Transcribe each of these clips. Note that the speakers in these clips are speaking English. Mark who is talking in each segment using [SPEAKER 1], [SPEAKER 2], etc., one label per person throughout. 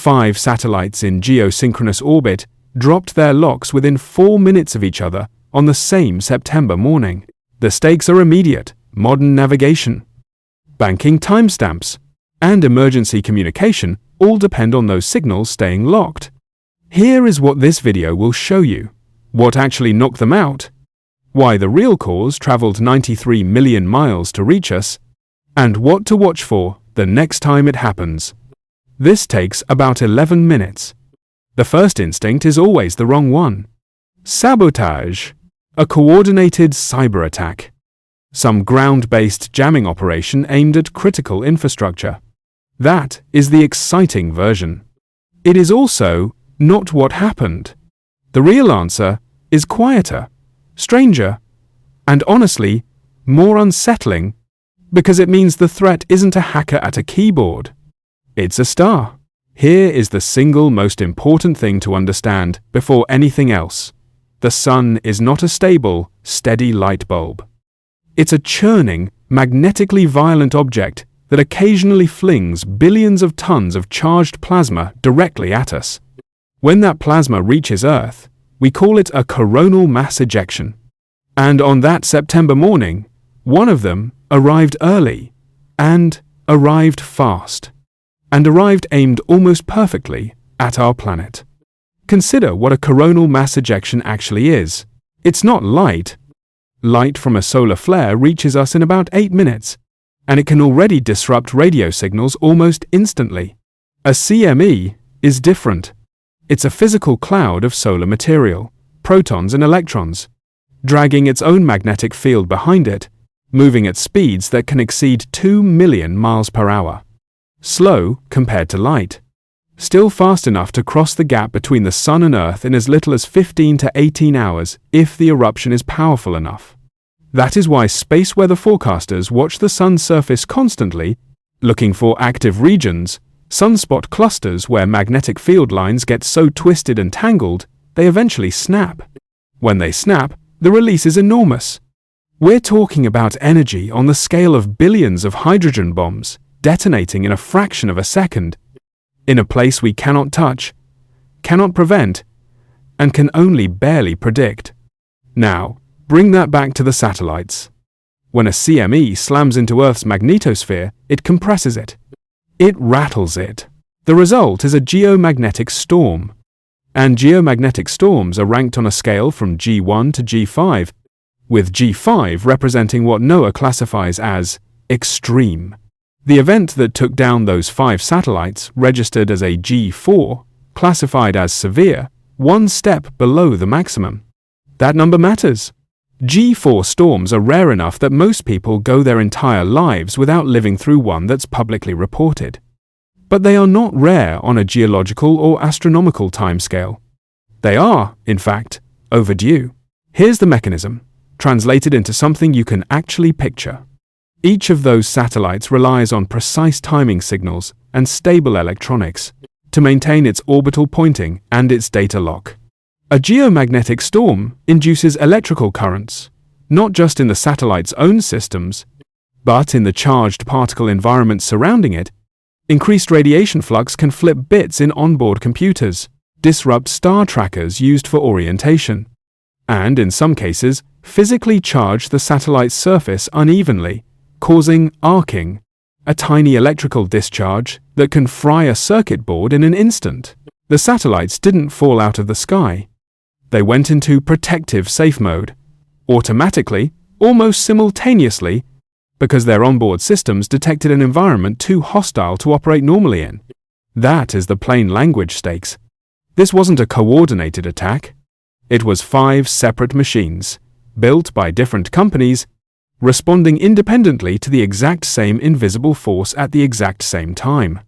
[SPEAKER 1] 5 satellites in geosynchronous orbit dropped their locks within 4 minutes of each other on the same September morning. The stakes are immediate: modern navigation, banking timestamps, and emergency communication all depend on those signals staying locked. Here is what this video will show you: what actually knocked them out, why the real cause traveled 93 million miles to reach us, and what to watch for the next time it happens. This takes about 11 minutes. The first instinct is always the wrong one. Sabotage, a coordinated cyber attack, some ground-based jamming operation aimed at critical infrastructure. That is the exciting version. It is also not what happened. The real answer is quieter, stranger, and honestly, more unsettling, because it means the threat isn't a hacker at a keyboard. It's a star. Here is the single most important thing to understand before anything else. The sun is not a stable, steady light bulb. It's a churning, magnetically violent object that occasionally flings billions of tons of charged plasma directly at us. When that plasma reaches Earth, we call it a coronal mass ejection. And on that September morning, one of them arrived early, and arrived fast, and arrived aimed almost perfectly at our planet. Consider what a coronal mass ejection actually is. It's not light. Light from a solar flare reaches us in about 8 minutes, and it can already disrupt radio signals almost instantly. A CME is different. It's a physical cloud of solar material, protons and electrons, dragging its own magnetic field behind it, moving at speeds that can exceed 2 million miles per hour. Slow compared to light. Still fast enough to cross the gap between the Sun and Earth in as little as 15 to 18 hours if the eruption is powerful enough. That is why space weather forecasters watch the Sun's surface constantly, looking for active regions, sunspot clusters where magnetic field lines get so twisted and tangled, they eventually snap. When they snap, the release is enormous. We're talking about energy on the scale of billions of hydrogen bombs detonating in a fraction of a second, in a place we cannot touch, cannot prevent, and can only barely predict. Now, bring that back to the satellites. When a CME slams into Earth's magnetosphere, it compresses it. It rattles it. The result is a geomagnetic storm. And geomagnetic storms are ranked on a scale from G1 to G5, with G5 representing what NOAA classifies as extreme. The event that took down those 5 satellites registered as a G4, classified as severe, one step below the maximum. That number matters. G4 storms are rare enough that most people go their entire lives without living through one that's publicly reported. But they are not rare on a geological or astronomical timescale. They are, in fact, overdue. Here's the mechanism, translated into something you can actually picture. Each of those satellites relies on precise timing signals and stable electronics to maintain its orbital pointing and its data lock. A geomagnetic storm induces electrical currents, not just in the satellite's own systems, but in the charged particle environment surrounding it. Increased radiation flux can flip bits in onboard computers, disrupt star trackers used for orientation, and in some cases, physically charge the satellite's surface unevenly, causing arcing, a tiny electrical discharge that can fry a circuit board in an instant. The satellites didn't fall out of the sky. They went into protective safe mode, automatically, almost simultaneously, because their onboard systems detected an environment too hostile to operate normally in. That is the plain language stakes. This wasn't a coordinated attack. It was 5 separate machines, built by different companies, responding independently to the exact same invisible force at the exact same time.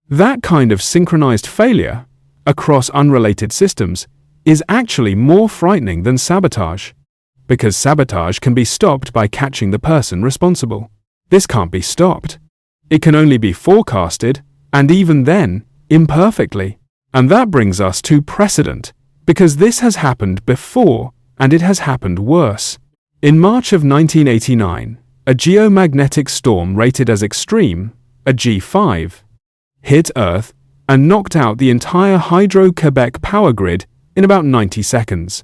[SPEAKER 1] That kind of synchronized failure, across unrelated systems, is actually more frightening than sabotage, because sabotage can be stopped by catching the person responsible. This can't be stopped. It can only be forecasted, and even then, imperfectly. And that brings us to precedent, because this has happened before, and it has happened worse. In March of 1989, a geomagnetic storm rated as extreme, a G5, hit Earth and knocked out the entire Hydro-Québec power grid in about 90 seconds.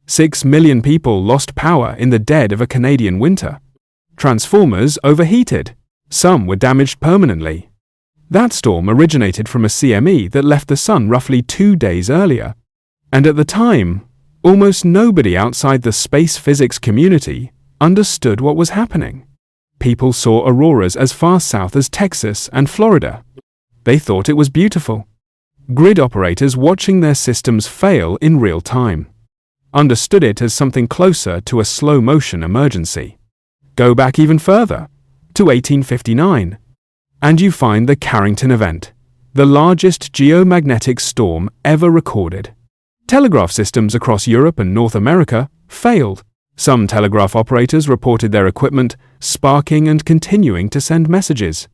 [SPEAKER 1] 6 million people lost power in the dead of a Canadian winter. Transformers overheated. Some were damaged permanently. That storm originated from a CME that left the sun roughly 2 days earlier. And at the time, almost nobody outside the space physics community understood what was happening. People saw auroras as far south as Texas and Florida. They thought it was beautiful. Grid operators watching their systems fail in real time understood it as something closer to a slow-motion emergency. Go back even further, to 1859, and you find the Carrington Event, the largest geomagnetic storm ever recorded. Telegraph systems across Europe and North America failed. Some telegraph operators reported their equipment sparking and continuing to send messages,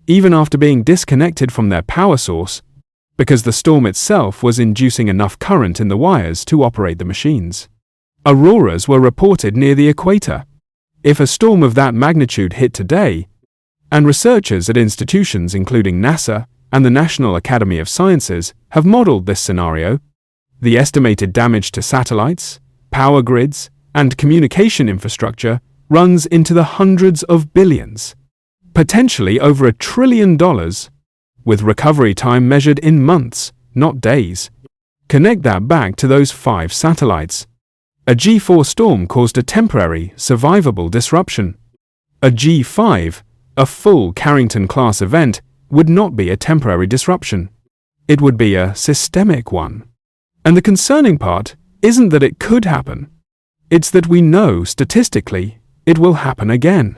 [SPEAKER 1] even after being disconnected from their power source, because the storm itself was inducing enough current in the wires to operate the machines. Auroras were reported near the equator. If a storm of that magnitude hit today, and researchers at institutions including NASA and the National Academy of Sciences have modeled this scenario, the estimated damage to satellites, power grids, and communication infrastructure runs into the hundreds of billions, potentially over $1 trillion, with recovery time measured in months, not days. Connect that back to those 5 satellites. A G4 storm caused a temporary, survivable disruption. A G5, a full Carrington-class event, would not be a temporary disruption. It would be a systemic one. And the concerning part isn't that it could happen. It's that we know, statistically, it will happen again.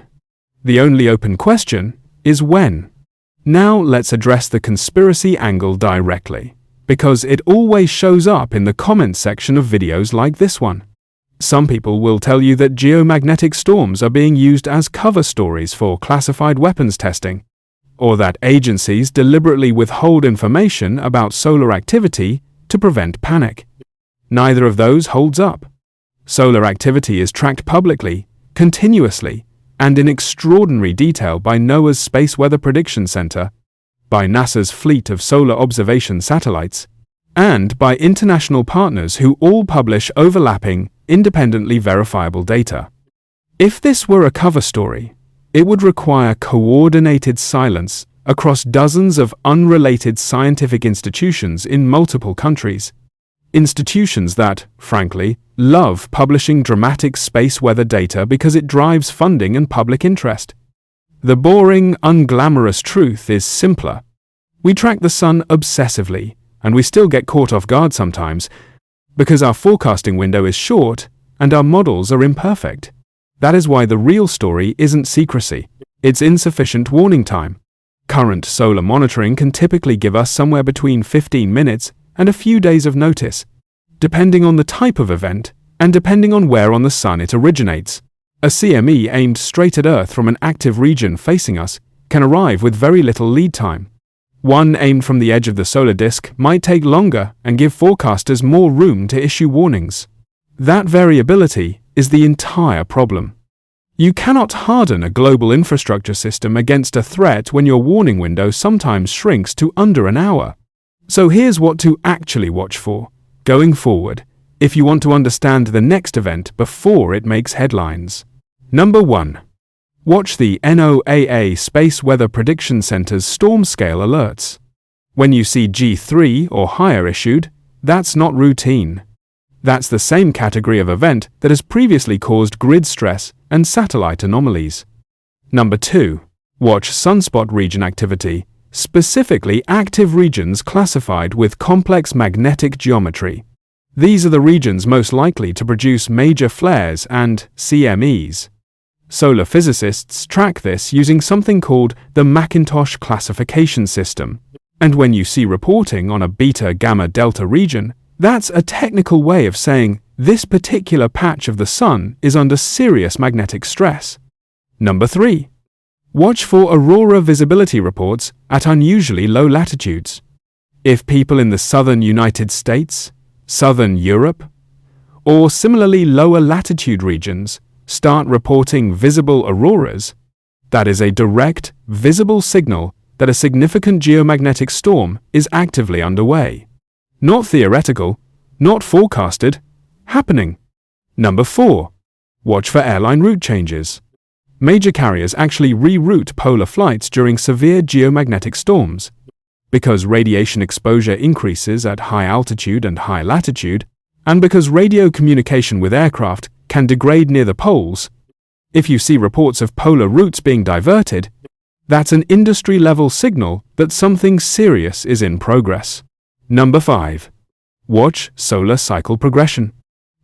[SPEAKER 1] The only open question is when. Now let's address the conspiracy angle directly, because it always shows up in the comments section of videos like this one. Some people will tell you that geomagnetic storms are being used as cover stories for classified weapons testing, or that agencies deliberately withhold information about solar activity to prevent panic. Neither of those holds up. Solar activity is tracked publicly, continuously, and in extraordinary detail by NOAA's Space Weather Prediction Center, by NASA's fleet of solar observation satellites, and by international partners who all publish overlapping, independently verifiable data. If this were a cover story, it would require coordinated silence across dozens of unrelated scientific institutions in multiple countries. Institutions that, frankly, love publishing dramatic space weather data because it drives funding and public interest. The boring, unglamorous truth is simpler. We track the sun obsessively, and we still get caught off guard sometimes, because our forecasting window is short and our models are imperfect. That is why the real story isn't secrecy, it's insufficient warning time. Current solar monitoring can typically give us somewhere between 15 minutes and a few days of notice, depending on the type of event and depending on where on the sun it originates. A CME aimed straight at Earth from an active region facing us can arrive with very little lead time. One aimed from the edge of the solar disk might take longer and give forecasters more room to issue warnings. That variability is the entire problem. You cannot harden a global infrastructure system against a threat when your warning window sometimes shrinks to under an hour. So here's what to actually watch for, going forward, if you want to understand the next event before it makes headlines. Number 1. Watch the NOAA Space Weather Prediction Center's storm scale alerts. When you see G3 or higher issued, that's not routine. That's the same category of event that has previously caused grid stress and satellite anomalies. Number 2. Watch sunspot region activity, specifically active regions classified with complex magnetic geometry. These are the regions most likely to produce major flares and CMEs. Solar physicists track this using something called the Macintosh classification system. And when you see reporting on a beta, gamma, delta region, that's a technical way of saying this particular patch of the sun is under serious magnetic stress. Number 3. Watch for aurora visibility reports at unusually low latitudes. If people in the southern United States, southern Europe, or similarly lower latitude regions start reporting visible auroras, that is a direct, visible signal that a significant geomagnetic storm is actively underway. Not theoretical, not forecasted, happening. Number 4. Watch for airline route changes. Major carriers actually reroute polar flights during severe geomagnetic storms. Because radiation exposure increases at high altitude and high latitude, and because radio communication with aircraft can degrade near the poles, if you see reports of polar routes being diverted, that's an industry-level signal that something serious is in progress. Number 5. Watch solar cycle progression.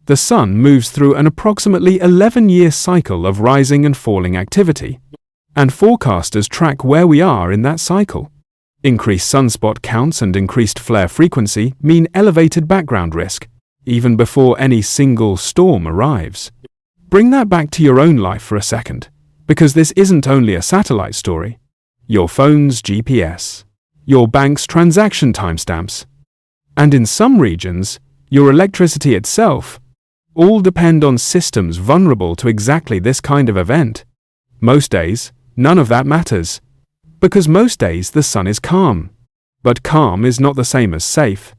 [SPEAKER 1] The Sun moves through an approximately 11-year cycle of rising and falling activity, and forecasters track where we are in that cycle. Increased sunspot counts and increased flare frequency mean elevated background risk, even before any single storm arrives. Bring that back to your own life for a second, because this isn't only a satellite story. Your phone's GPS, your bank's transaction timestamps, and in some regions, your electricity itself, all depend on systems vulnerable to exactly this kind of event. Most days, none of that matters, because most days the sun is calm. But calm is not the same as safe.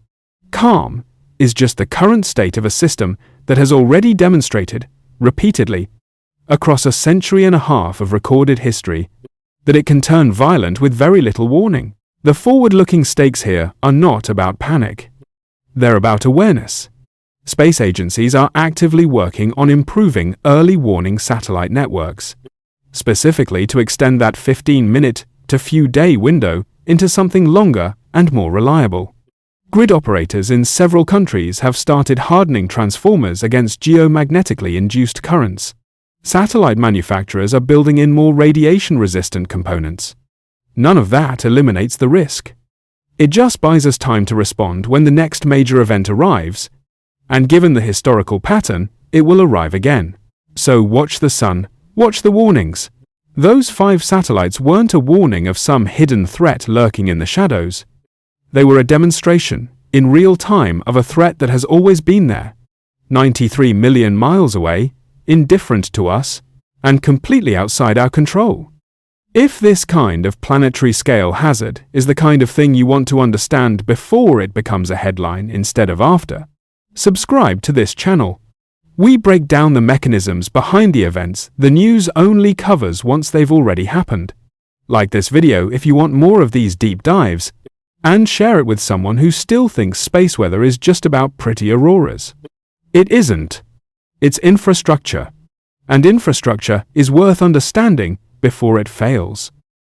[SPEAKER 1] Calm is just the current state of a system that has already demonstrated, repeatedly, across a century and a half of recorded history, that it can turn violent with very little warning. The forward-looking stakes here are not about panic. They're about awareness. Space agencies are actively working on improving early warning satellite networks, specifically to extend that 15-minute to few-day window into something longer and more reliable. Grid operators in several countries have started hardening transformers against geomagnetically induced currents. Satellite manufacturers are building in more radiation-resistant components. None of that eliminates the risk. It just buys us time to respond when the next major event arrives, and given the historical pattern, it will arrive again. So watch the sun, watch the warnings. Those 5 satellites weren't a warning of some hidden threat lurking in the shadows. They were a demonstration, in real time, of a threat that has always been there, 93 million miles away, indifferent to us, and completely outside our control. If this kind of planetary scale hazard is the kind of thing you want to understand before it becomes a headline instead of after, subscribe to this channel. We break down the mechanisms behind the events the news only covers once they've already happened. Like this video if you want more of these deep dives, and share it with someone who still thinks space weather is just about pretty auroras. It isn't. It's infrastructure. And infrastructure is worth understanding before it fails.